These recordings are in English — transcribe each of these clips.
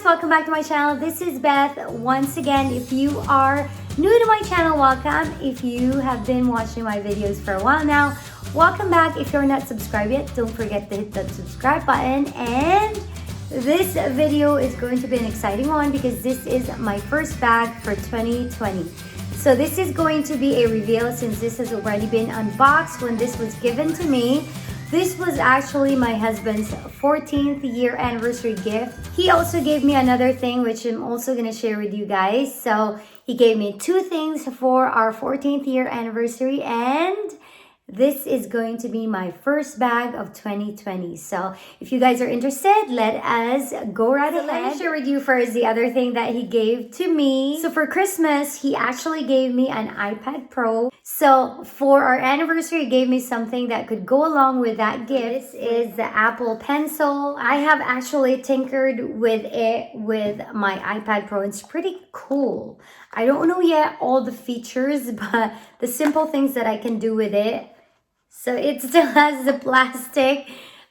welcome back to my channel. This is Beth. Once again, if you are new to my channel, welcome. If you have been watching my videos for a while now, welcome back. If you're not subscribed yet, don't forget to hit that subscribe button. And this video is going to be an exciting one because this is my first bag for 2020. So this is going to be a reveal since this has already been unboxed when this was given to me. This was actually my husband's 14th year anniversary gift. He also gave me another thing which I'm also going to share with you guys. So he gave me two things for our 14th year anniversary, and this is going to be my first bag of 2020. So if you guys are interested, let us go right ahead. Let me share with you first the other thing that he gave to me. So for Christmas, he actually gave me an iPad Pro. So for our anniversary, he gave me something that could go along with that gift. This is the Apple Pencil. I have actually tinkered with it with my iPad Pro. It's pretty cool. I don't know yet all the features, but the simple things that I can do with it. So it still has the plastic,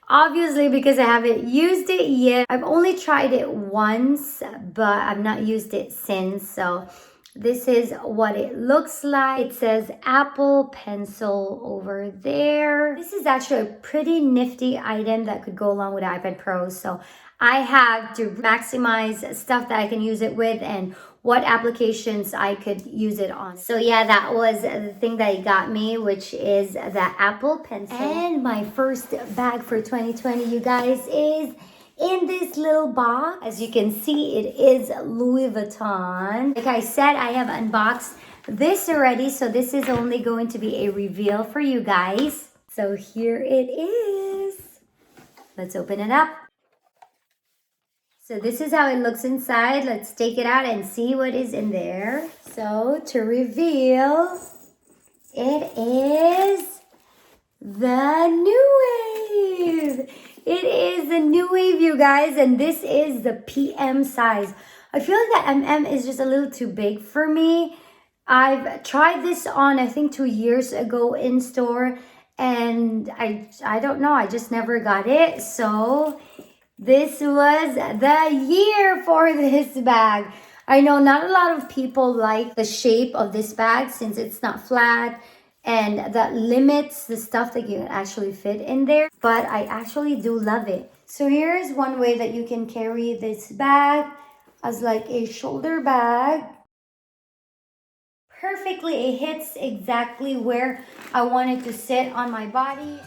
obviously, because I haven't used it yet. I've only tried it once, but I've not used it since. So this is what it looks like. It says Apple Pencil over there. This is actually a pretty nifty item that could go along with the iPad Pro. So I have to maximize stuff that I can use it with and what applications I could use it on. So yeah, that was the thing that he got me, which is the Apple Pencil. And my first bag for 2020, you guys, is in this little box. As you can see, it is Louis Vuitton. Like I said, I have unboxed this already, so this is only going to be a reveal for you guys. So here it is. Let's open it up. So this is how it looks inside. Let's take it out and see what is in there. So to reveal, it is the New Wave. It is the New Wave, you guys, and this is the PM size. I feel like that MM is just a little too big for me. I've tried this on, I think 2 years ago in store, and I don't know, I just never got it. So this was the year for this bag. I know not a lot of people like the shape of this bag since it's not flat and that limits the stuff that you can actually fit in there. But I actually do love it. So here's one way that you can carry this bag as like a shoulder bag. Perfectly, it hits exactly where I want it to sit on my body.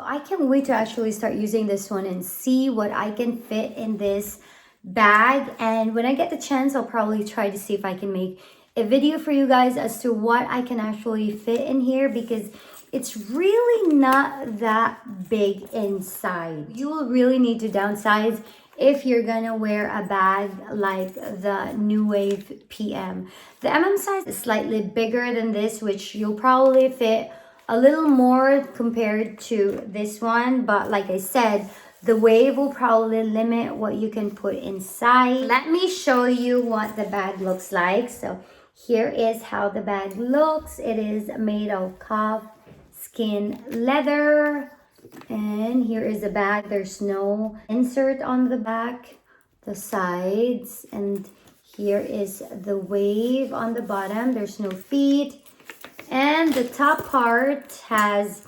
I can't wait to actually start using this one and see what I can fit in this bag. And when I get the chance, I'll probably try to see if I can make a video for you guys as to what I can actually fit in here, because it's really not that big inside. You will really need to downsize if you're gonna wear a bag like the New Wave PM. The MM size is slightly bigger than this, which you'll probably fit a little more compared to this one, but like I said, the Wave will probably limit what you can put inside. Let me show you what the bag looks like. So here is how the bag looks. It is made of calf skin leather, and here is the bag. There's no insert on the back, the sides, and here is the Wave on the bottom. There's no feet. And the top part has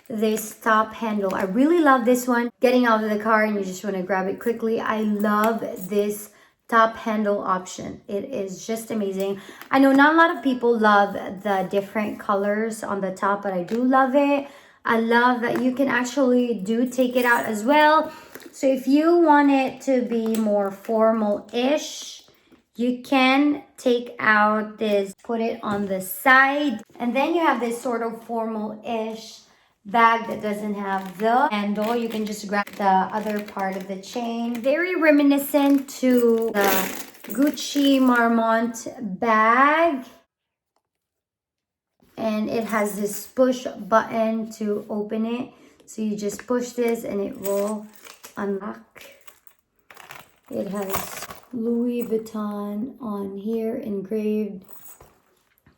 this top handle. I really love this one. Getting out of the car and you just want to grab it quickly. I love this top handle option. It is just amazing. I know not a lot of people love the different colors on the top, but I do love it. I love that you can actually take it out as well. So if you want it to be more formal-ish, you can take out this, put it on the side, and then you have this sort of formal-ish bag that doesn't have the handle. You can just grab the other part of the chain. Very reminiscent to the Gucci Marmont bag. And it has this push button to open it. So you just push this and it will unlock. It has Louis Vuitton on here engraved.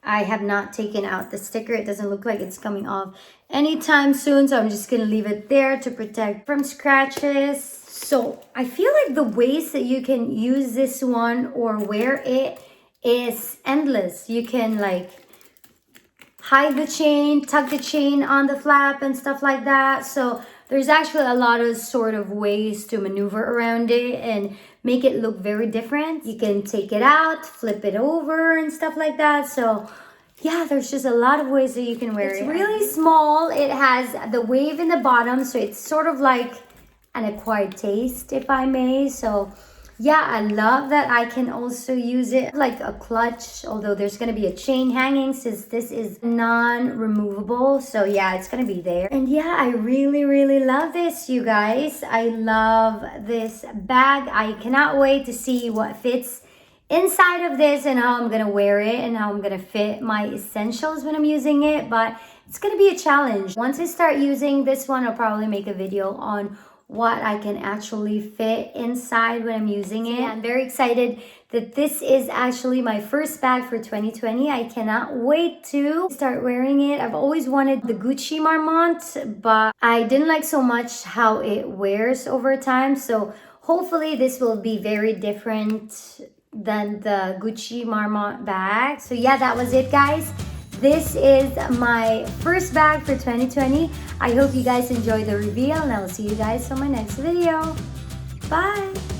I have not taken out the sticker. It doesn't look like it's coming off anytime soon, so I'm just gonna leave it there to protect from scratches. So I feel like the ways that you can use this one or wear it is endless. You can like hide the chain, tuck the chain on the flap and stuff like that. So there's actually a lot of sort of ways to maneuver around it and make it look very different. You can take it out, flip it over and stuff like that. So yeah, there's just a lot of ways that you can wear it. It's really small. It has the wave in the bottom, so it's sort of like an acquired taste, if I may. So yeah, I love that I can also use it like a clutch, although there's going to be a chain hanging since this is non-removable. So yeah, it's going to be there. And yeah, I really love this, you guys. I love this bag. I cannot wait to see what fits inside of this and how I'm going to wear it and how I'm going to fit my essentials when I'm using it. But it's going to be a challenge. Once I start using this one, I'll probably make a video on what I can actually fit inside when I'm using it. I'm very excited that this is actually my first bag for 2020. I cannot wait to start wearing it. I've always wanted the Gucci Marmont, but I didn't like so much how it wears over time. So hopefully this will be very different than the Gucci Marmont bag. So yeah, that was it, guys. This is my first bag for 2020. I hope you guys enjoyed the reveal, and I will see you guys on my next video. Bye!